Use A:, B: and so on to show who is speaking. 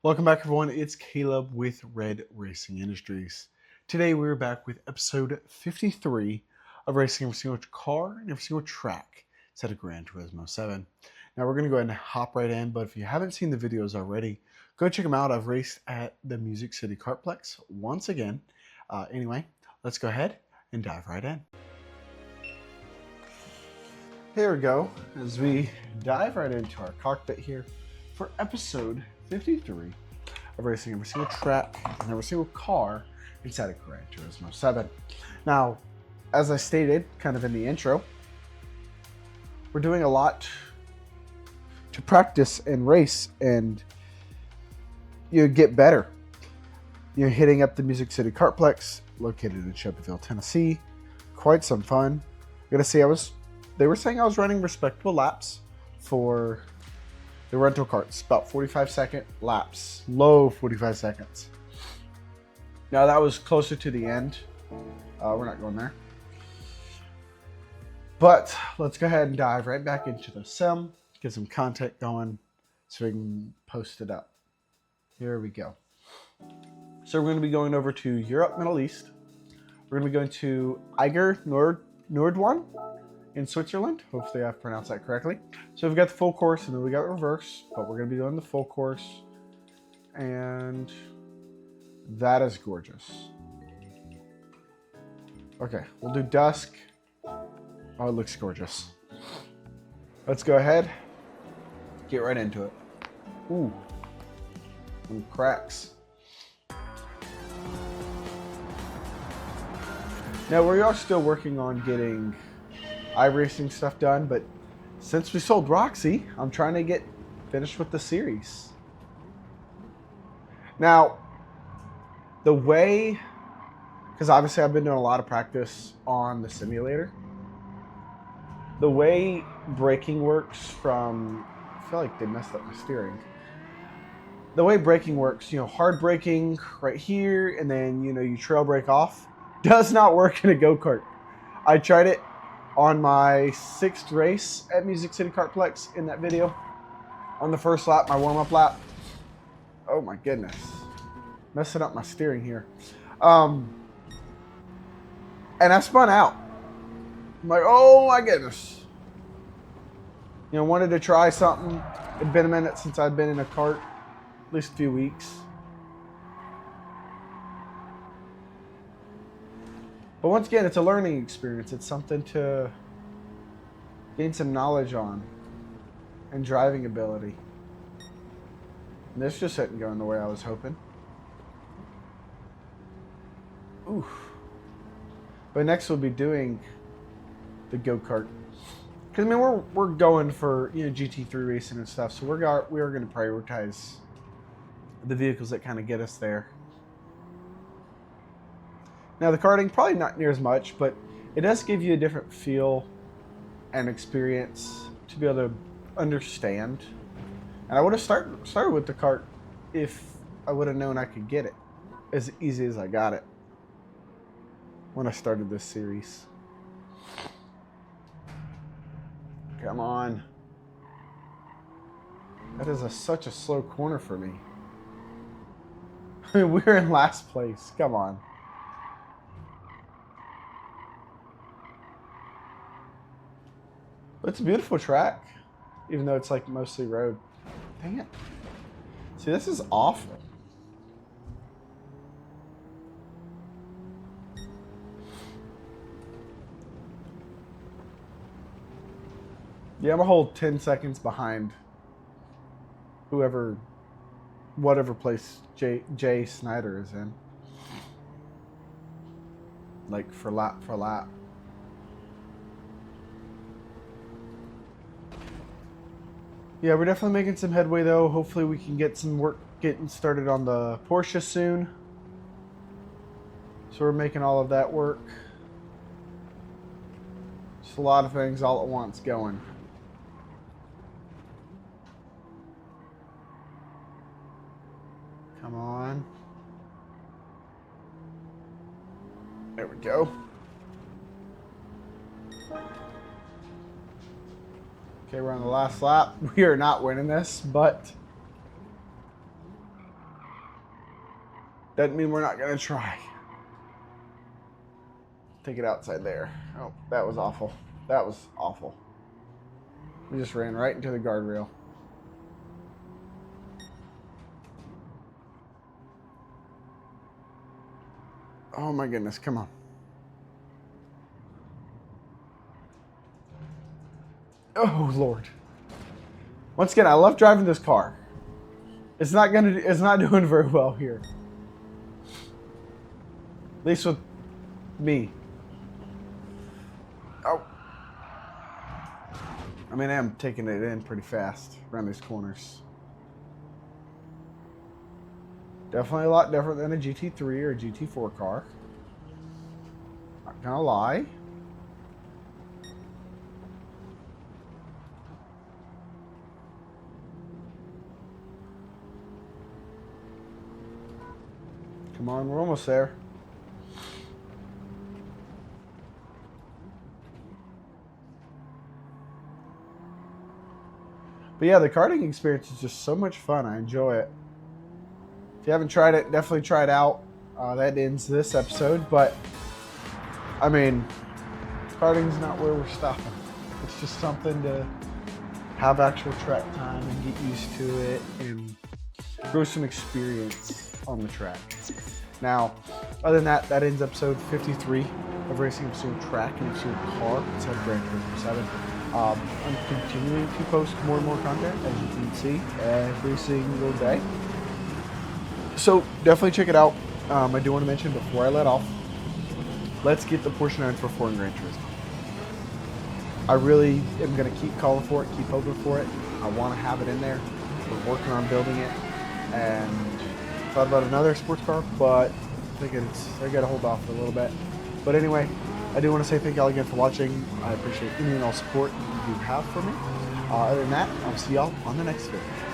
A: Welcome back, everyone. It's Caleb with Red Racing Industries. Today, we're back with episode 53 of racing every single car and every single track set of Gran Turismo 7. Now, we're going to go ahead and hop right in, but if you haven't seen the videos already, go check them out. I've raced at the Music City Kartplex once again. Anyway, let's go ahead and dive right in. Here we go, as we dive right into our cockpit here for episode 53 of racing every single track and every single car inside of Gran Turismo 7. Now, as I stated kind of in the intro, we're doing a lot to practice and race and get better. You're hitting up the Music City Kartplex located in Shelbyville, Tennessee. Quite some fun. I gotta say, they were saying I was running respectable laps for the rental carts, about 45-second laps, low 45 seconds. Now that was closer to the end. We're not going there. But let's go ahead and dive right back into the sim, get some content going so we can post it up. Here we go. So we're going to be going over to Europe, Middle East. We're going to be going to Eiger Nordwand in Switzerland. Hopefully I've pronounced that correctly. So we've got the full course and then we got reverse, but we're going to be doing the full course. And that is gorgeous. Okay, we'll do dusk. Oh, it looks gorgeous. Let's go ahead. Get right into it. Ooh, some cracks. Now we are still working on getting iRacing stuff done, but since we sold Roxy, I'm trying to get finished with the series. Now, the way, because obviously I've been doing a lot of practice on the simulator, the way braking works from, I feel like they messed up my steering. The way braking works, hard braking right here, and then, you trail brake off, does not work in a go-kart. I tried it on my 6th race at Music City Kartplex in that video. On the first lap, my warm-up lap. Oh my goodness. Messing up my steering here. And I spun out. I'm like, oh my goodness. Wanted to try something. It'd been a minute since I'd been in a kart. At least a few weeks. But once again, it's a learning experience. It's something to gain some knowledge on and driving ability. And this just isn't going the way I was hoping. Oof. But next we'll be doing the go-kart. Because, we're going for, GT3 racing and stuff. So we are going to prioritize the vehicles that kind of get us there. Now the karting, probably not near as much, but it does give you a different feel and experience to be able to understand. And I would have started with the kart if I would have known I could get it as easy as I got it when I started this series. Come on. That is such a slow corner for me. We're in last place. Come on. It's a beautiful track, even though it's like mostly road. Dang it. See, this is awful. Yeah, I'm a whole 10 seconds behind whatever place Jay Snyder is in. Like for lap. Yeah, we're definitely making some headway though. Hopefully we can get some work getting started on the Porsche soon. So we're making all of that work. Just a lot of things all at once going. Come on. There we go. Okay, we're on the last lap. We are not winning this, but Doesn't mean we're not gonna try. Take it outside there. Oh, that was awful. That was awful. We just ran right into the guardrail. Oh my goodness, come on. Oh Lord. Once again, I love driving this car. It's not doing very well here. At least with me. Oh. I mean, I'm taking it in pretty fast around these corners. Definitely a lot different than a GT3 or a GT4 car. Not gonna lie. Come on, we're almost there. But yeah, the karting experience is just so much fun. I enjoy it. If you haven't tried it, definitely try it out. That ends this episode. But, I mean, karting's not where we're stopping. It's just something to have actual track time and get used to it and grow some experience on the track. Now, other than that, that ends episode 53 of Racing Episode Track and Episode Car inside Gran Turismo 7. I'm continuing to post more and more content, as you can see, every single day. So definitely check it out. I do want to mention before I let off, let's get the Porsche 944 in Gran Turismo. I really am going to keep calling for it, keep hoping for it. I want to have it in there. We're working on building it, and thought about another sports car, but I think I got to hold off for a little bit. But anyway, I do want to say thank y'all again for watching. I appreciate any and all support you have for me. Other than that, I'll see y'all on the next video.